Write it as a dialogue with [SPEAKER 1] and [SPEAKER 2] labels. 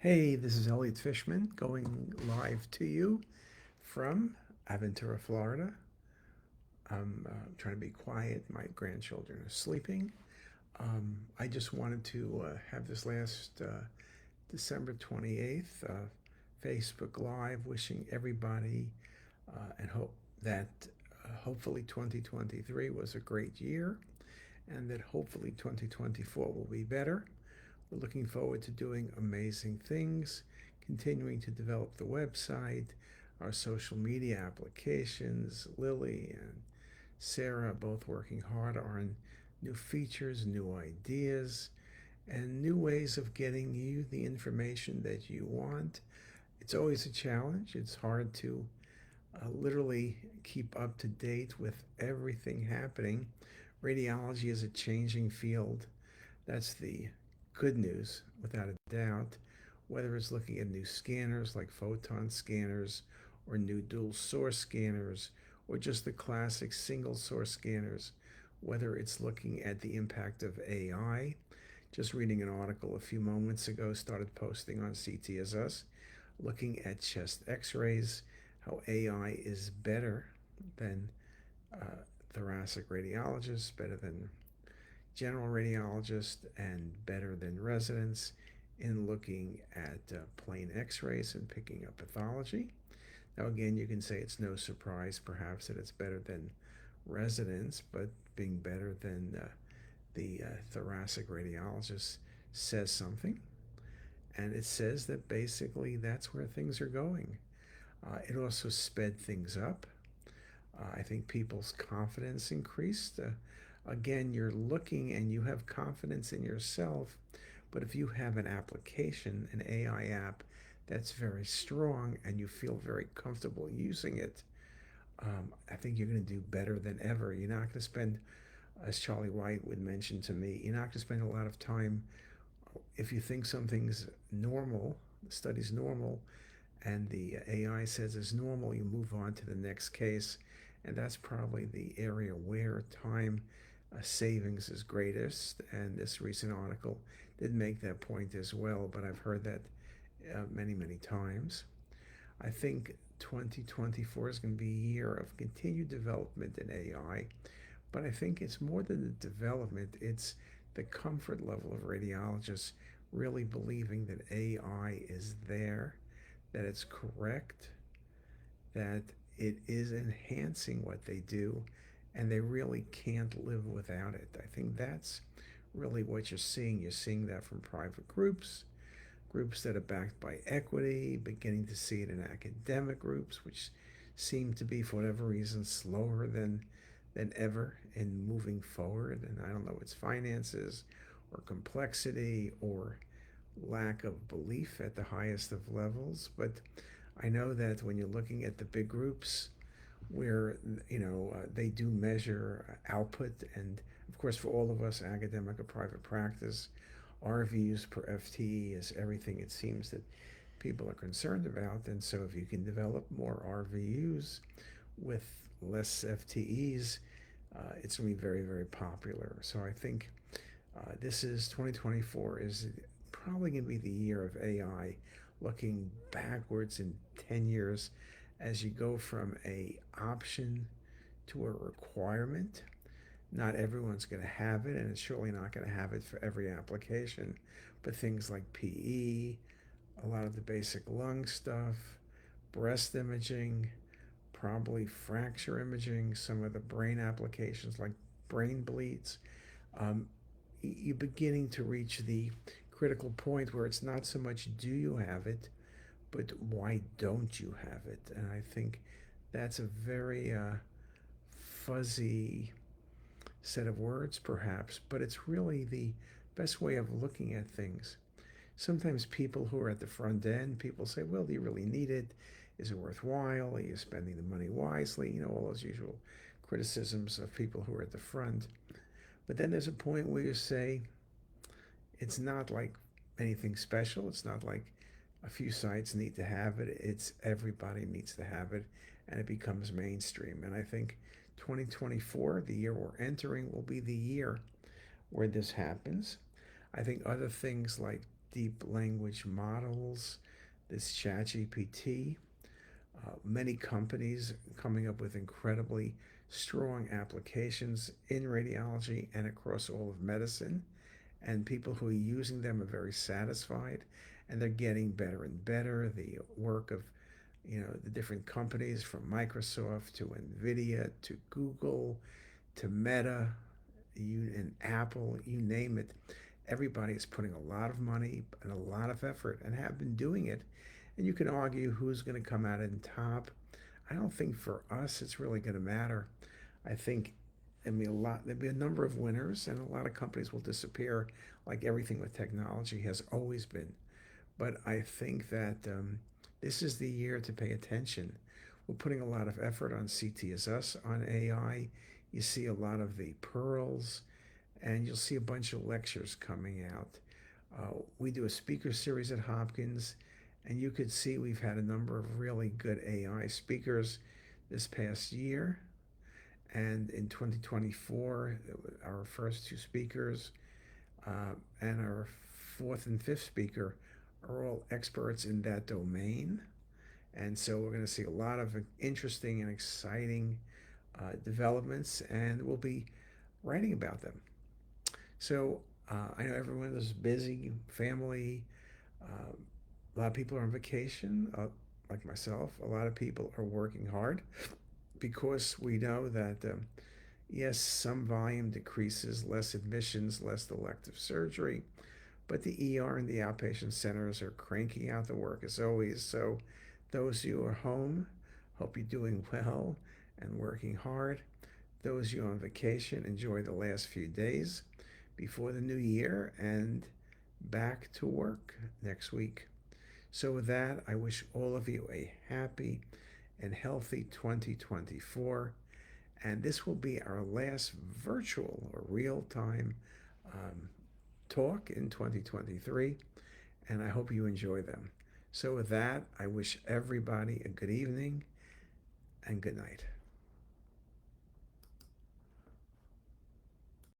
[SPEAKER 1] Hey, this is Elliot Fishman going live to you from Aventura, Florida. I'm trying to be quiet. My grandchildren are sleeping. I just wanted to have this last December 28th Facebook Live wishing everybody and hope that hopefully 2023 was a great year and that hopefully 2024 will be better. We're looking forward to doing amazing things, continuing to develop the website, our social media applications. Lily and Sarah both working hard on new features, new ideas, and new ways of getting you the information that you want. It's always a challenge. It's hard to literally keep up to date with everything happening. Radiology is a changing field. That's the good news, without a doubt. Whether it's looking at new scanners like photon scanners, or new dual source scanners, or just the classic single source scanners, whether it's looking at the impact of AI. Just reading an article a few moments ago, started posting on CTisus, looking at chest x rays, how AI is better than uh, thoracic radiologists, better than general radiologist, and better than residents in looking at plain x-rays and picking up pathology. Now again, you can say it's no surprise perhaps that it's better than residents, but being better than the thoracic radiologist says something. And it says that basically that's where things are going. It also sped things up. I think people's confidence increased. Again, you're looking and you have confidence in yourself, but if you have an application, an AI app that's very strong and you feel very comfortable using it, I think you're going to do better than ever. You're not going to spend, as Charlie White would mention to me, you're not going to spend a lot of time if you think something's normal, the study's normal, and the AI says is normal, you move on to the next case. And that's probably the area where time savings is greatest. And this recent article did make that point as well, but I've heard that many, many times. I think 2024 is going to be a year of continued development in AI, but I think it's more than the development, it's the comfort level of radiologists really believing that AI is there, that it's correct, that it is enhancing what they do, and they really can't live without it. I think that's really what you're seeing. You're seeing that from private groups, groups that are backed by equity, beginning to see it in academic groups, which seem to be, for whatever reason, slower than ever in moving forward. And I don't know, it's finances or complexity or lack of belief at the highest of levels. But I know that when you're looking at the big groups where they do measure output, and of course for all of us academic or private practice, RVUs per FTE is everything it seems that people are concerned about. And so if you can develop more RVUs with less FTEs, it's going to be very, very popular. So I think this is 2024 is probably going to be the year of AI, looking backwards in 10 years as you go from a option to a requirement. Not everyone's going to have it, and it's surely not going to have it for every application, but things like PE, a lot of the basic lung stuff, breast imaging, probably fracture imaging, some of the brain applications like brain bleeds. Um, you're beginning to reach the critical point where it's not so much do you have it, but why don't you have it? And I think that's a very fuzzy set of words, perhaps, but it's really the best way of looking at things. Sometimes people who are at the front end, people say, well, do you really need it? Is it worthwhile? Are you spending the money wisely? All those usual criticisms of people who are at the front. But then there's a point where you say, it's not like anything special. It's not like a few sites need to have it. It's everybody needs to have it, and it becomes mainstream. And I think 2024, the year we're entering, will be the year where this happens. I think other things like deep language models, this ChatGPT. Many companies coming up with incredibly strong applications in radiology and across all of medicine. And people who are using them are very satisfied, and they're getting better and better. The work of the different companies from Microsoft to Nvidia to Google to Meta, and Apple, you name it. Everybody is putting a lot of money and a lot of effort and have been doing it. And you can argue who's going to come out on top. I don't think for us it's really going to matter. I think there'll be a number of winners, and a lot of companies will disappear, like everything with technology has always been. But I think that this is the year to pay attention. We're putting a lot of effort on CTisus on AI. You see a lot of the pearls, and you'll see a bunch of lectures coming out. We do a speaker series at Hopkins, and you could see we've had a number of really good AI speakers this past year. And in 2024, our first two speakers and our fourth and fifth speaker are all experts in that domain. And so we're going to see a lot of interesting and exciting developments, and we'll be writing about them. So I know everyone is busy, family. A lot of people are on vacation, like myself. A lot of people are working hard because we know that, yes, some volume decreases, less admissions, less elective surgery, but the ER and the outpatient centers are cranking out the work as always. So those of you who are home, hope you're doing well and working hard. Those of you on vacation, enjoy the last few days before the new year and back to work next week. So with that, I wish all of you a happy and healthy 2024. And this will be our last virtual or real-time um, talk in 2023. And I hope you enjoy them. So with that, I wish everybody a good evening and good night.